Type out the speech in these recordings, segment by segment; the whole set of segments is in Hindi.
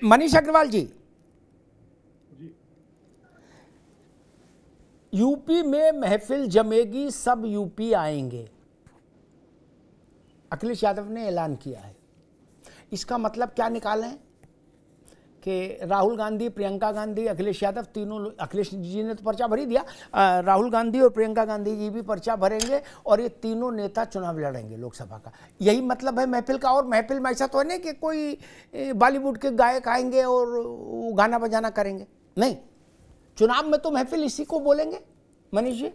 मनीष अग्रवाल जी, यूपी में महफिल जमेगी, सब यूपी आएंगे, अखिलेश यादव ने ऐलान किया है। इसका मतलब क्या निकालें कि राहुल गांधी, प्रियंका गांधी, अखिलेश यादव तीनों, अखिलेश जी ने तो पर्चा भर ही दिया, राहुल गांधी और प्रियंका गांधी जी भी पर्चा भरेंगे और ये तीनों नेता चुनाव लड़ेंगे लोकसभा का। यही मतलब है महफिल का। और महफिल में ऐसा तो है नहीं कि कोई बॉलीवुड के गायक आएंगे और गाना बजाना करेंगे, नहीं। चुनाव में तो महफिल इसी को बोलेंगे। मनीष जी।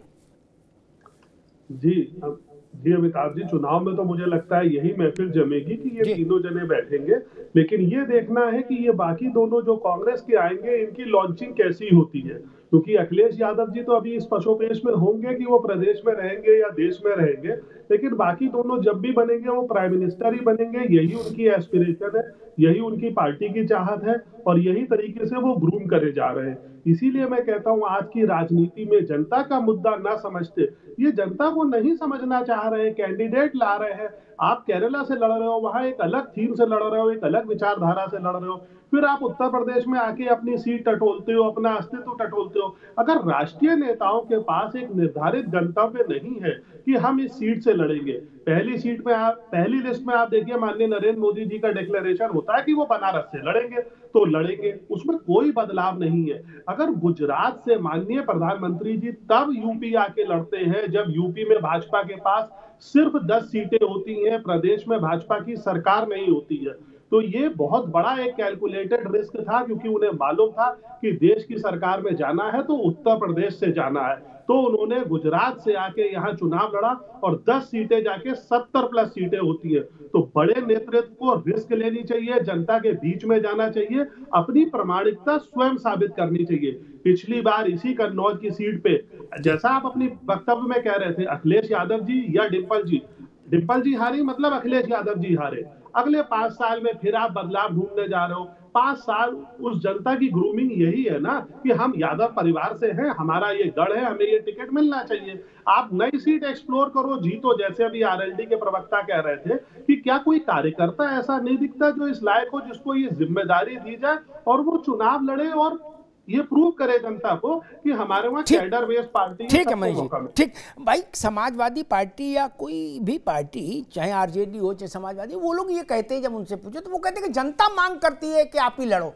जी अमिताभ जी, चुनाव में तो मुझे लगता है यही महफिल जमेगी कि ये तीनों जने बैठेंगे। लेकिन ये देखना है कि ये बाकी दोनों जो कांग्रेस के आएंगे, इनकी लॉन्चिंग कैसी होती है, क्योंकि अखिलेश यादव जी तो अभी इस पशोपेश में होंगे कि वो प्रदेश में रहेंगे या देश में रहेंगे, लेकिन बाकी दोनों जब भी बनेंगे वो प्राइम मिनिस्टर ही बनेंगे। यही उनकी एस्पिरेशन है, यही उनकी पार्टी की चाहत है और यही तरीके से वो ग्रूम करे जा रहे हैं। इसीलिए मैं कहता हूं आज की राजनीति में जनता का मुद्दा ना समझते, ये जनता को नहीं समझना चाह रहे, कैंडिडेट ला रहे हैं। आप केरला से लड़ रहे हो, वहां एक अलग थीम से लड़ रहे हो, एक अलग विचारधारा से लड़ रहे हो, फिर आप उत्तर प्रदेश में आके अपनी सीट टटोलते हो, अपना अस्तित्व टटोलते हो। अगर राष्ट्रीय नेताओं के पास एक निर्धारित गंतव्य नहीं है कि हम इस सीट से लड़ेंगे, पहली सीट में आप, पहली लिस्ट में आप देखिए माननीय नरेंद्र मोदी जी का डिक्लेरेशन होता है कि वो बनारस से लड़ेंगे, तो लड़ेंगे, उसमें कोई बदलाव नहीं है। अगर गुजरात से माननीय प्रधानमंत्री जी तब यूपी आके लड़ते हैं जब यूपी में भाजपा के पास सिर्फ 10 सीटें होती हैं, प्रदेश में भाजपा की सरकार नहीं होती है, तो ये बहुत बड़ा एक कैलकुलेटेड रिस्क था, क्योंकि उन्हें मालूम था कि देश की सरकार में जाना है तो उत्तर प्रदेश से जाना है। तो उन्होंने गुजरात से आके यहाँ चुनाव लड़ा और 10 सीटें जाके 70 प्लस सीटें होती है। तो बड़े नेतृत्व को रिस्क लेनी चाहिए, जनता के बीच में जाना चाहिए, अपनी प्रामाणिकता स्वयं साबित करनी चाहिए। पिछली बार इसी कन्नौज की सीट पे, जैसा आप अपनी वक्तव्य में कह रहे थे, अखिलेश यादव जी या डिम्पल जी हारी, मतलब अखिलेश यादव जी हारे। अगले 5 साल में फिर आप बदलाव ढूंढने जा रहे हो। 5 साल उस जनता की ग्रूमिंग यही है ना कि हम यादव परिवार से हैं, हमारा ये गढ़ है, हमें ये टिकट मिलना चाहिए। आप नई सीट एक्सप्लोर करो, जीतो। जैसे अभी आरएलडी के प्रवक्ता कह रहे थे कि क्या कोई कार्यकर्ता ऐसा नहीं दिखता जो इस लायक हो जिसको ये जिम्मेदारी दी जाए और वो चुनाव लड़े और ये प्रूव करे जनता को कि हमारे वहां कैडर बेस्ड पार्टी है। ठीक है मनीष जी, ठीक भाई। समाजवादी पार्टी या कोई भी पार्टी, चाहे आरजेडी हो चाहे समाजवादी, वो लोग ये कहते हैं, जब उनसे पूछो तो वो कहते हैं कि जनता मांग करती है कि आप ही लड़ो।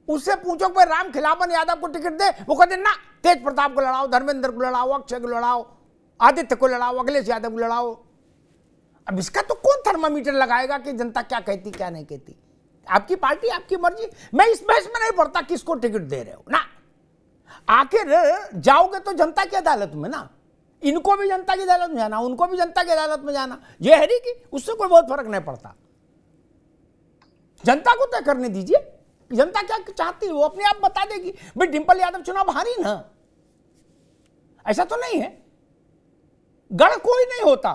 उससे पूछो कि राम खिलावन यादव को टिकट दे, वो कहते ना, तेज प्रताप को लड़ाओ, धर्मेंद्र को लड़ाओ, अक्षय को लड़ाओ, आदित्य को लड़ाओ, अखिलेश यादव को लड़ाओ। अब इसका तो कौन थर्मामीटर लगाएगा कि जनता क्या कहती क्या नहीं कहती? आपकी पार्टी, आपकी मर्जी। मैं इस बहस में नहीं पड़ता किसको टिकट दे रहे हो ना। आखिर जाओगे तो जनता की अदालत में ना, इनको भी जनता की अदालत में जाना, उनको भी जनता की अदालत में जाना, ये है कि उससे कोई बहुत फर्क नहीं पड़ता। जनता को तय करने दीजिए, जनता क्या चाहती है वो अपने आप बता देगी। भाई डिंपल यादव चुनाव हारी ना, ऐसा तो नहीं है। गढ़ कोई नहीं होता,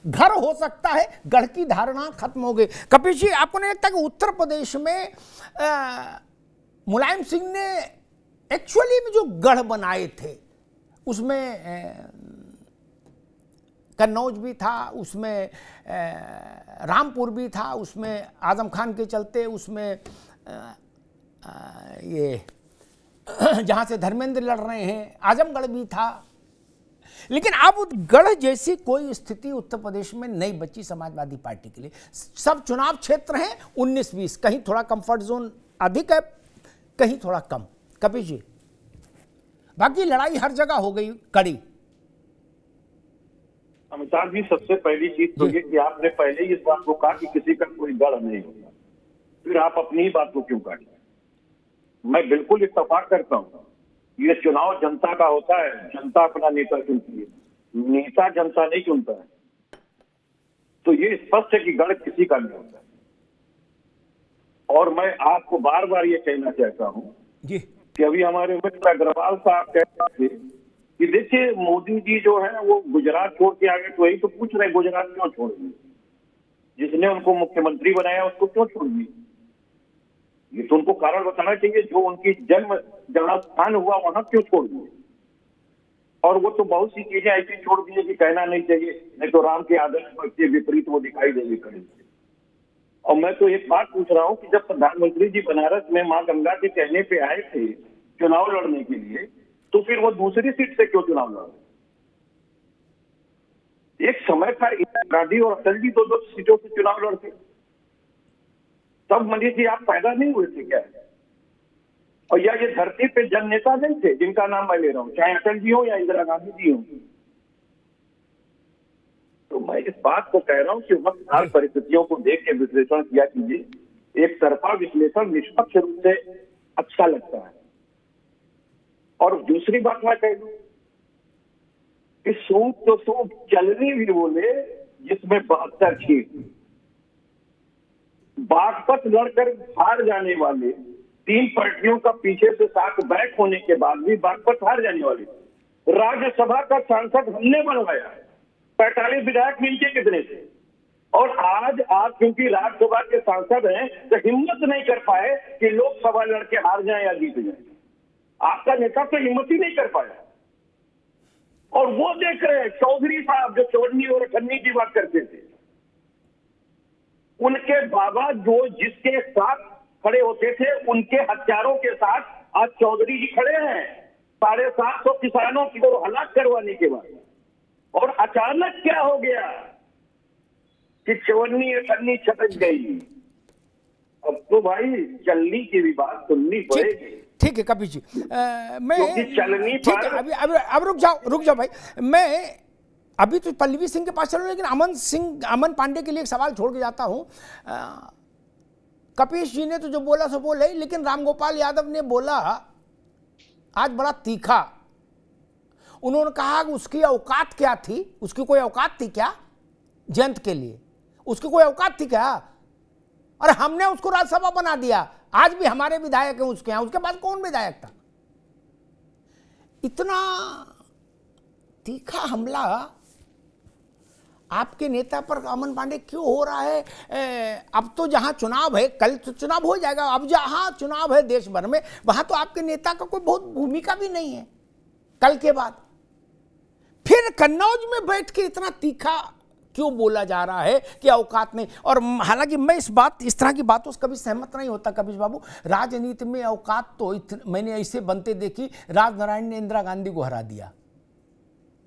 घर हो सकता है। गढ़ की धारणा खत्म हो गई। कपिल जी, आपको नहीं लगता कि उत्तर प्रदेश में मुलायम सिंह ने एक्चुअली में जो गढ़ बनाए थे, उसमें कन्नौज भी था, उसमें रामपुर भी था, उसमें आजम खान के चलते, उसमें ये जहां से धर्मेंद्र लड़ रहे हैं आजमगढ़ भी था। लेकिन अब गढ़ जैसी कोई स्थिति उत्तर प्रदेश में नहीं बची समाजवादी पार्टी के लिए। सब चुनाव क्षेत्र हैं 19-20, कहीं थोड़ा कंफर्ट जोन अधिक है, कहीं थोड़ा कम। कपिल जी, बाकी लड़ाई हर जगह हो गई कड़ी। अमिताभ जी, सबसे पहली चीज तो ये कि आपने पहले ही इस बात को कहा कि किसी का कोई गढ़ नहीं होता, फिर आप अपनी ही बात को क्यों काट? मैं बिल्कुल इत्तेफाक करता हूँ, ये चुनाव जनता का होता है, जनता अपना नेता चुनती है, नेता जनता नहीं चुनता है। तो ये स्पष्ट है कि गढ़ किसी का नहीं होता। और मैं आपको बार बार ये कहना चाहता हूँ कि अभी हमारे मित्र अग्रवाल साहब कह रहे थे कि देखिए मोदी जी जो है वो गुजरात छोड़ के आ गए, तो वही तो पूछ रहे गुजरात क्यों छोड़ दिए? जिसने उनको मुख्यमंत्री बनाया उसको क्यों छोड़ दिए? ये तो उनको कारण बताना चाहिए। जो उनकी जन्म जहाँ स्थान हुआ वहां क्यों छोड़ दिए? और वो तो बहुत सी चीजें ऐसी छोड़ दिए कि कहना नहीं चाहिए, नहीं तो राम के आदर्श के विपरीत वो दिखाई देगी करेंगे। और मैं तो एक बात पूछ रहा हूँ कि जब प्रधानमंत्री जी बनारस में मां गंगा के कहने पे आए थे चुनाव लड़ने के लिए, तो फिर वो दूसरी सीट से क्यों चुनाव लड़े? एक समय था इंदिरा गांधी और अटल जी 2-2 सीटों से चुनाव लड़ते। तब मनीष जी आप पैदा नहीं हुए थे क्या? और या ये धरती पे जन नेता नहीं थे जिनका नाम मैं ले रहा हूँ, चाहे अटल जी हो या इंदिरा गांधी जी हो? तो मैं इस बात को कह रहा हूँ कि वक्त काल परिस्थितियों को देख के विश्लेषण किया कीजिए। एक तरफा विश्लेषण निष्पक्ष रूप से अच्छा लगता है। और दूसरी बात मैं कह दूं कि सूप तो सूप चलनी भी बोले जिसमें 72 सीट। बागपत लड़कर हार जाने वाले 3 पार्टियों का पीछे से साथ बैक होने के बाद भी बागपत हार जाने वाले राज्यसभा का सांसद हमने बनवाया। 45 विधायक मिलके कितने थे? और आज आप क्योंकि राज्यसभा के सांसद हैं तो हिम्मत नहीं कर पाए कि लोकसभा लड़के हार जाए या जीत जाए। आपका नेता तो हिम्मत ही नहीं कर पाया। और वो देख रहे हैं चौधरी साहब जो चौधरी और अठन्नी की बात करते थे, उनके बाबा जो जिसके साथ खड़े होते थे उनके हथियारों के साथ आज चौधरी जी खड़े हैं 750 किसानों को हलाक करवाने के बाद। और अचानक क्या हो गया कि चवन्नी अठन्नी छटक गई। अब तो भाई चलनी की भी बात सुननी पड़ेगी। ठीक है कपिल जी, मैं चलनी ठीक है, अब रुक जाओ भाई। मैं अभी तो पल्लवी सिंह के पास चलूं, लेकिन अमन पांडे के लिए एक सवाल छोड़ के जाता हूं। कपीश जी ने तो जो बोला सो बोले, लेकिन रामगोपाल यादव ने बोला आज बड़ा तीखा। उन्होंने कहा कि उसकी औकात क्या थी, उसकी कोई औकात थी क्या जयंत के लिए? उसकी कोई औकात थी क्या? और हमने उसको राज्यसभा बना दिया। आज भी हमारे विधायक हैं उसके यहाँ, उसके पास कौन विधायक था? इतना तीखा हमला आपके नेता पर अमन पांडे क्यों हो रहा है? अब तो जहां चुनाव है, कल तो चुनाव हो जाएगा, अब जहां चुनाव है देश भर में, वहां तो आपके नेता का कोई बहुत भूमिका भी नहीं है। कल के बाद फिर कन्नौज में बैठ के इतना तीखा क्यों बोला जा रहा है कि औकात नहीं? और हालांकि मैं इस तरह की बातों से कभी सहमत नहीं होता कपिश बाबू। राजनीति में औकात तो मैंने ऐसे बनते देखी, राजनारायण ने इंदिरा गांधी को हरा दिया,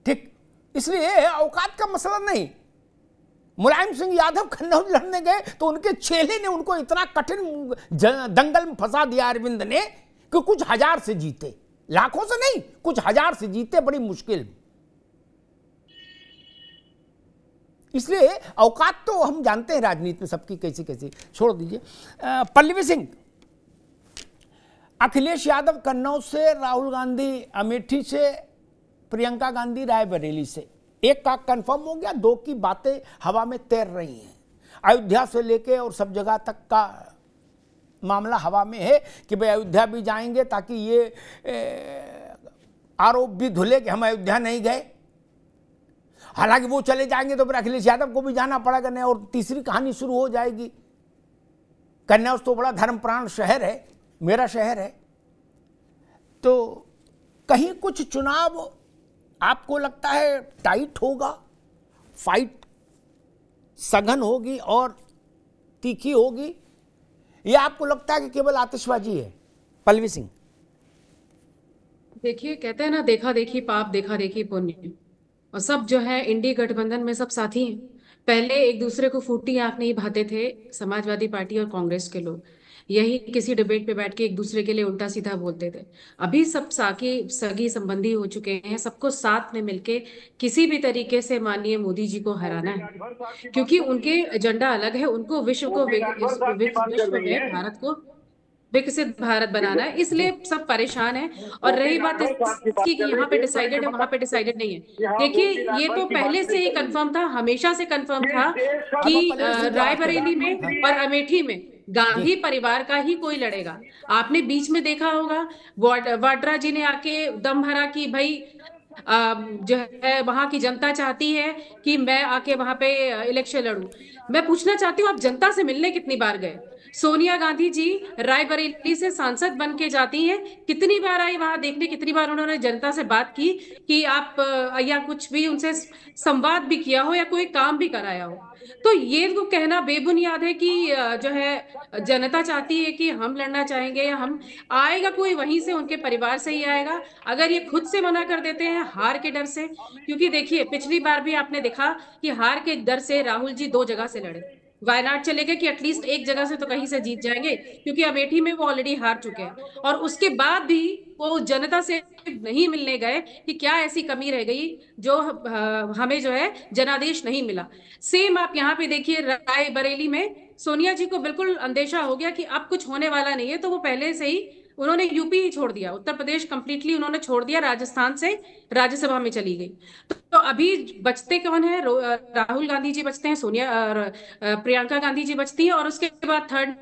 ठीक? इसलिए औकात का मसला नहीं। मुलायम सिंह यादव कन्नौज लड़ने गए तो उनके चेले ने उनको इतना कठिन दंगल में फंसा दिया अरविंद ने कि कुछ हजार से जीते, लाखों से नहीं, कुछ हजार से जीते, बड़ी मुश्किल। इसलिए औकात तो हम जानते हैं राजनीति में सबकी कैसी कैसी, छोड़ दीजिए। पल्लवी सिंह, अखिलेश यादव कन्नौज से, राहुल गांधी अमेठी से, प्रियंका गांधी रायबरेली से। एक का कंफर्म हो गया, 2 की बातें हवा में तैर रही हैं। अयोध्या से लेके और सब जगह तक का मामला हवा में है कि भाई अयोध्या भी जाएंगे ताकि ये आरोप भी धुले कि हम अयोध्या नहीं गए। हालांकि वो चले जाएंगे तो फिर अखिलेश यादव को भी जाना पड़ेगा नहीं, और तीसरी कहानी शुरू हो जाएगी। कन्नौज तो बड़ा धर्मप्राण शहर है, मेरा शहर है। तो कहीं कुछ चुनाव आपको लगता है टाइट होगा, फाइट सघन होगी और तीखी होगी, या आपको लगता है कि केवल आतिशबाजी है? पल्लवी सिंह, देखिए, कहते हैं ना, देखा देखी पाप, देखा देखी पुण्य। और सब जो है इंडी गठबंधन में सब साथी हैं। पहले एक दूसरे को फूटी आंख नहीं भाते थे समाजवादी पार्टी और कांग्रेस के लोग, यही किसी डिबेट पे बैठ के एक दूसरे के लिए उल्टा सीधा बोलते थे। अभी सब सगी संबंधी हो चुके हैं, सबको साथ में मिलके किसी भी तरीके से माननीय मोदी जी को हराना है, क्योंकि उनके एजेंडा अलग है। उनको विश्व में भारत को विकसित भारत बनाना है, इसलिए सब परेशान है। और रही बात इसकी कि यहाँ पे डिसाइडेड है, वहां पे डिसाइडेड नहीं है। देखिए, ये तो पहले से ही कंफर्म था, हमेशा से कंफर्म था कि रायबरेली में और अमेठी में गांधी परिवार का ही कोई लड़ेगा। आपने बीच में देखा होगा वाड्रा जी ने आके दम भरा कि भाई जो है वहां की जनता चाहती है कि मैं आके वहां पे इलेक्शन लड़ूं। मैं पूछना चाहती हूँ, आप जनता से मिलने कितनी बार गए? सोनिया गांधी जी रायबरेली से सांसद बन के जाती हैं, कितनी बार आई वहां देखने, कितनी बार उन्होंने जनता से बात की कि आप या कुछ भी उनसे संवाद भी किया हो या कोई काम भी कराया हो? तो ये तो कहना बेबुनियाद है कि जो है जनता चाहती है कि हम लड़ना चाहेंगे या हम, आएगा कोई वहीं से, उनके परिवार से ही आएगा। अगर ये खुद से मना कर देते हैं हार के डर से, क्योंकि देखिए पिछली बार भी आपने देखा कि हार के डर से राहुल जी 2 जगह से लड़े, वायनाड चले गए कि एटलीस्ट एक जगह से तो कहीं से जीत जाएंगे, क्योंकि अमेठी में वो ऑलरेडी हार चुके हैं, और उसके बाद भी वो जनता से नहीं मिलने गए कि क्या ऐसी कमी रह गई जो हमें जो है जनादेश नहीं मिला। सेम आप यहाँ पे देखिए रायबरेली में सोनिया जी को बिल्कुल अंदेशा हो गया कि अब कुछ होने वाला नहीं है, तो वो पहले से ही उन्होंने यूपी ही छोड़ दिया, उत्तर प्रदेश कंप्लीटली उन्होंने छोड़ दिया, राजस्थान से राज्यसभा में चली गई। तो अभी बचते कौन है? राहुल गांधी जी बचते हैं, सोनिया और प्रियंका गांधी जी बचती हैं, और उसके बाद थर्ड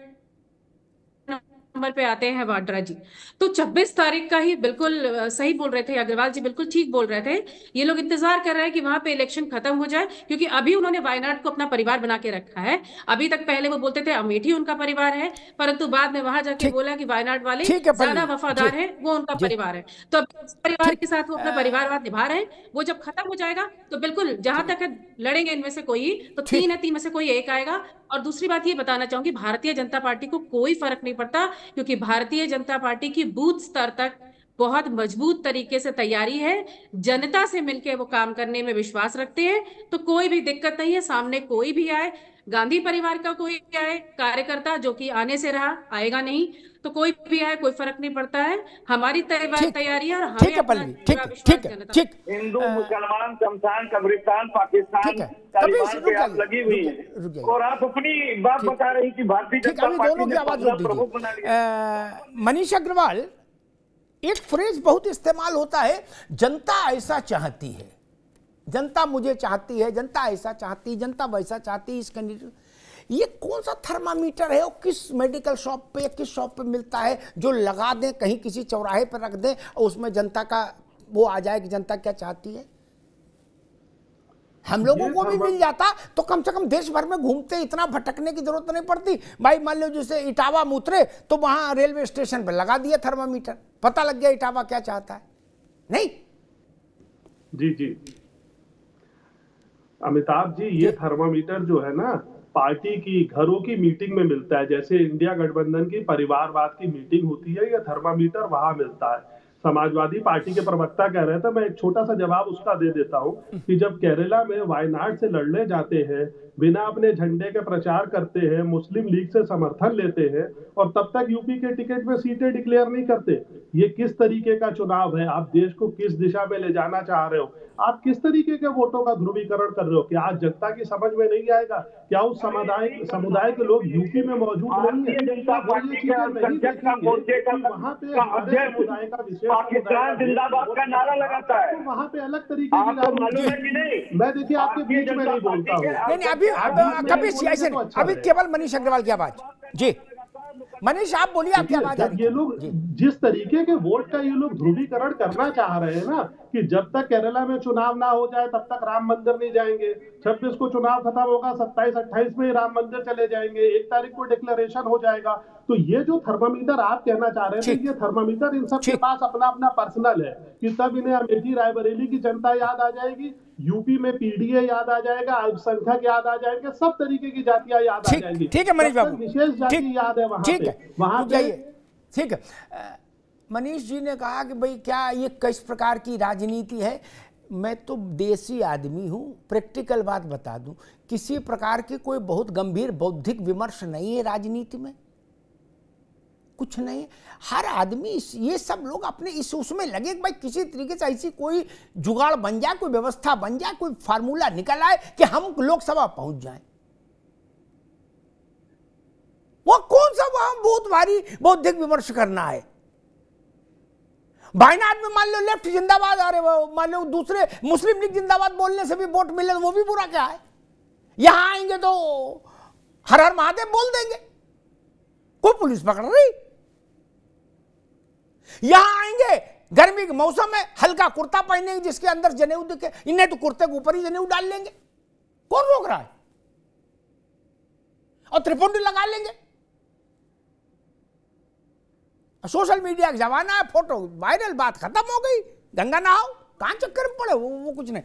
नंबर पे आते हैं वाड्रा जी। तो 26 तारीख का ही बिल्कुल सही बोल रहे थे अग्रवाल जी, बिल्कुल ठीक बोल रहे थे। ये लोग इंतजार कर रहे हैं कि वहां पे इलेक्शन खत्म हो जाए, क्योंकि अभी उन्होंने वायनाड को अपना परिवार बना के रखा है। अभी तक पहले वो बोलते थे अमेठी उनका परिवार है, परंतु बाद में वहां जाके बोला कि वायनाड वाले ज्यादा वफादार है, वो उनका परिवार है। तो इस परिवार के साथ वो अपना परिवारवाद निभा रहे हैं। वो जब खत्म हो जाएगा तो बिल्कुल जहां तक है लड़ेंगे इनमें से कोई, तो 3 है, 3 में से कोई एक आएगा। और दूसरी बात ये बताना चाहूंगी, भारतीय जनता पार्टी को कोई फर्क नहीं पड़ता, क्योंकि भारतीय जनता पार्टी की बूथ स्तर तक बहुत मजबूत तरीके से तैयारी है, जनता से मिलकर वो काम करने में विश्वास रखते हैं। तो कोई भी दिक्कत नहीं है, सामने कोई भी आए, गांधी परिवार का कोई आए कार्यकर्ता, जो कि आने से रहा, आएगा नहीं, तो कोई भी आए कोई फर्क नहीं पड़ता है। हमारी तैयारी है और हमें अपना विश्वास जनता। हिंदू मुसलमान शमशान कब्रिस्तान पाकिस्तान तालिबान पे आप लगी हुई है, और आप अपनी बात बता रही कि भारतीय जनता पार्टी ने प्रमुख बना लिया। मनीष अग्रवाल, एक फ्रेज बहुत इस्तेमाल होता है, जनता ऐसा चाहती है, जनता मुझे चाहती है, जनता ऐसा चाहती, जनता वैसा चाहती, इस कैंडिडेट। ये कौन सा थर्मामीटर है और किस मेडिकल शॉप पे या किस शॉप पे मिलता है जो लगा दें, कहीं किसी चौराहे पर रख दें और उसमें जनता का वो आ जाए कि जनता क्या चाहती है? हम लोगों को भी मिल जाता तो कम से कम देश भर में घूमते, इतना भटकने की जरूरत नहीं पड़ती। भाई मान लो जैसे इटावा में उतरे तो वहां रेलवे स्टेशन पर लगा दिया थर्मामीटर, पता लग गया इटावा क्या चाहता है। नहीं जी जी अमिताभ जी, ये थर्मामीटर जो है ना, पार्टी की घरों की मीटिंग में मिलता है। जैसे इंडिया गठबंधन की परिवारवाद की मीटिंग होती है, यह थर्मामीटर वहां मिलता है। समाजवादी पार्टी के प्रवक्ता कह रहे थे, मैं एक छोटा सा जवाब उसका दे देता हूं कि जब केरला में वायनाड से लड़ने जाते हैं, बिना अपने झंडे के प्रचार करते हैं, मुस्लिम लीग से समर्थन लेते हैं और तब तक यूपी के टिकट में सीटें डिक्लेयर नहीं करते, ये किस तरीके का चुनाव है? आप देश को किस दिशा में ले जाना चाह रहे हो? आप किस तरीके के वोटों का ध्रुवीकरण कर रहे हो? क्या आज जनता की समझ में नहीं आएगा? क्या उस समुदाय के लोग यूपी में मौजूद नहीं है? वहाँ पे समुदाय का विशेष पाकिस्तान जिंदाबाद का नारा लगाता है, तो वहाँ पे अलग तरीके की। मैं देखिए आपके बीच में नहीं बोलता हूँ, कभी अभी केवल मनीष अग्रवाल की आवाज। जी मनीष आप बोलिए, आप क्या बात है? ये लोग जिस तरीके के वोट का ये लोग ध्रुवीकरण करना चाह रहे हैं ना, कि जब तक केरला में चुनाव ना हो जाए तब तक राम मंदिर नहीं जाएंगे, 26 को चुनाव खत्म होगा, 27-28 में राम मंदिर चले जाएंगे, 1 तारीख को डिक्लेरेशन हो जाएगा। तो ये जो थर्मामीटर आप कहना चाह रहे हैं, ये थर्मामीटर इन सब के पास अपना अपना पर्सनल है, कि तब इन्हें अमेठी रायबरेली की जनता याद आ जाएगी, यूपी में पीडीए याद आ जाएगा, अल्पसंख्यक याद आ जाएंगे, सब तरीके की जातियां याद आ जाएंगी। ठीक है मनीष बाबू, विशेष जाति याद है वहां पे। ठीक है, मनीष जी ने कहा कि भाई क्या ये किस प्रकार की राजनीति है। मैं तो देसी आदमी हूं, प्रैक्टिकल बात बता दूं, किसी प्रकार की कोई बहुत गंभीर बौद्धिक विमर्श नहीं है राजनीति में, कुछ नहीं। हर आदमी ये सब लोग अपने इस उसमें लगे भाई किसी तरीके से ऐसी कोई जुगाड़ बन जाए, कोई व्यवस्था बन जाए, कोई फार्मूला निकल आए कि हम लोकसभा पहुंच जाएं। वो कौन सा वहां बहुत भारी बौद्धिक विमर्श करना है? वायनाड में मान लो लेफ्ट जिंदाबाद, अरे मान लो दूसरे मुस्लिम लीग जिंदाबाद बोलने से भी वोट मिले तो वो भी बुरा क्या है? यहां आएंगे तो हर हर महादेव बोल देंगे, कोई पुलिस पकड़ रही। यहां आएंगे गर्मी के मौसम में हल्का कुर्ता पहनेंगे जिसके अंदर जनेऊ दिखे, इन्हें तो कुर्ते के ऊपर ही जनेऊ डाल लेंगे, कौन रोक रहा है? और त्रिपुंडी लगा लेंगे। सोशल मीडिया का जमाना है, फोटो वायरल, बात खत्म हो गई, गंगा नहाओ, कहां चक्कर में पड़े, वो कुछ नहीं।